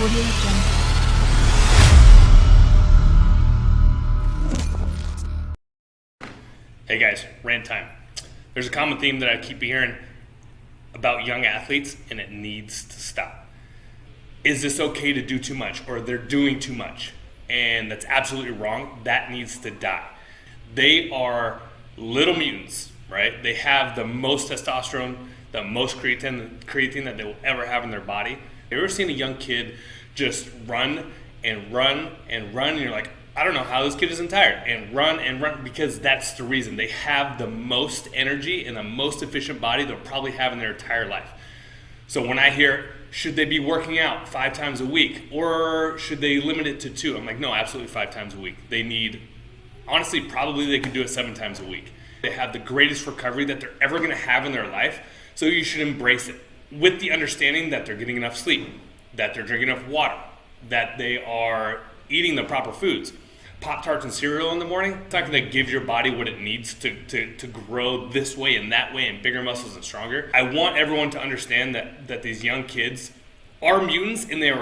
Audio Jungle. Hey guys, rant time. There's a common theme that I keep hearing about young athletes, and it needs to stop. Is this okay to do too much, or they're doing too much? And that's absolutely wrong. That needs to die. They are little mutants, right? They have the most testosterone, the most creatine that they will ever have in their body. Have you ever seen a young kid just run and run and run, and you're like, I don't know how this kid isn't tired, and run, because that's the reason. They have the most energy and the most efficient body they'll probably have in their entire life. So when I hear, should they be working out 5 times a week, or should they limit it to 2? I'm like, no, absolutely 5 times a week. They need, honestly, probably they could do it 7 times a week. They have the greatest recovery that they're ever gonna have in their life, so you should embrace it with the understanding that they're getting enough sleep, that they're drinking enough water, that they are eating the proper foods. Pop-Tarts and cereal in the morning, it's not going to give your body what it needs to grow this way and that way and bigger muscles and stronger. I want everyone to understand that these young kids are mutants and they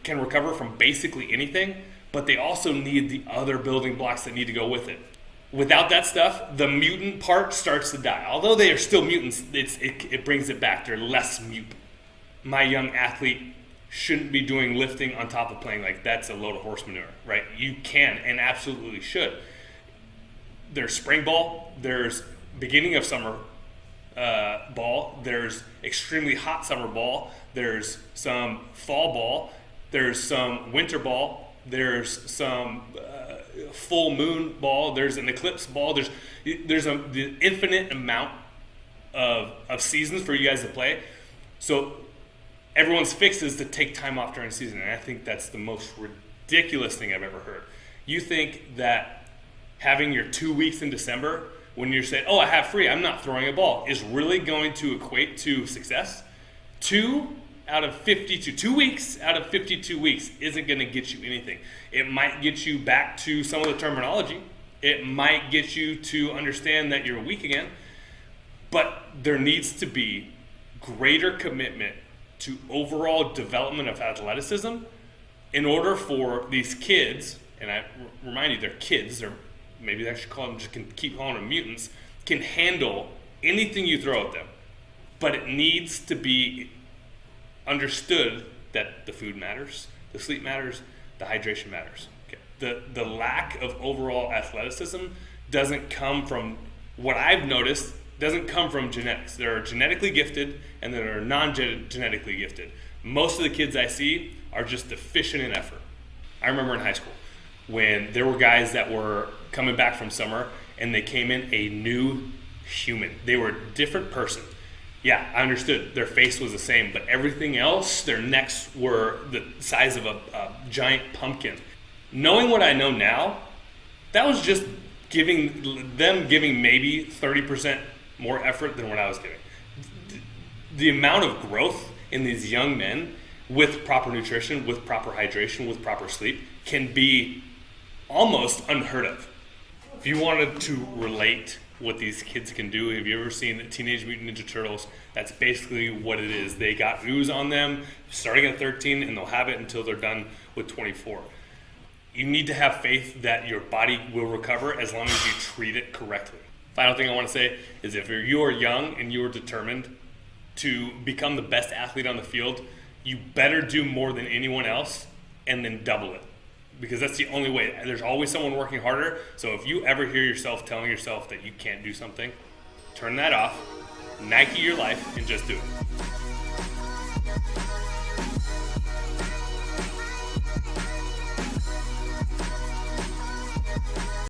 can recover from basically anything, but they also need the other building blocks that need to go with it. Without that stuff, the mutant part starts to die. Although they are still mutants, it brings it back. They're less mutant. My young athlete shouldn't be doing lifting on top of playing. Like, that's a load of horse manure, right? You can and absolutely should. There's spring ball, there's beginning of summer ball, there's extremely hot summer ball, there's some fall ball, there's some winter ball, there's some full moon ball, there's an eclipse ball, there's the infinite amount of seasons for you guys to play. So everyone's fix is to take time off during season, and I think that's the most ridiculous thing I've ever heard. You think that having your 2 weeks in December, when you're saying, oh, I have free, I'm not throwing a ball, is really going to equate to success? 2 weeks out of 52 weeks isn't going to get you anything. It might get you back to some of the terminology. It might get you to understand that you're weak again, but there needs to be greater commitment to overall development of athleticism in order for these kids, and I remind you, they're kids, or maybe they should call them, just can keep calling them mutants, can handle anything you throw at them. But it needs to be understood that the food matters, the sleep matters, the hydration matters. Okay. The lack of overall athleticism doesn't come from, what I've noticed, doesn't come from genetics. There are genetically gifted and there are non-genetically gifted. Most of the kids I see are just deficient in effort. I remember in high school when there were guys that were coming back from summer and they came in a new human. They were a different person. Yeah, I understood. Their face was the same, but everything else, their necks were the size of a giant pumpkin. Knowing what I know now, that was just giving maybe 30% more effort than what I was giving. The amount of growth in these young men with proper nutrition, with proper hydration, with proper sleep can be almost unheard of. If you wanted to relate what these kids can do, have you ever seen Teenage Mutant Ninja Turtles? That's basically what it is. They got ooze on them starting at 13 and they'll have it until they're done with 24. You need to have faith that your body will recover as long as you treat it correctly. Final thing I want to say is if you are young and you are determined to become the best athlete on the field, you better do more than anyone else and then double it. Because that's the only way. There's always someone working harder. So if you ever hear yourself telling yourself that you can't do something, turn that off, Nike your life, and just do it.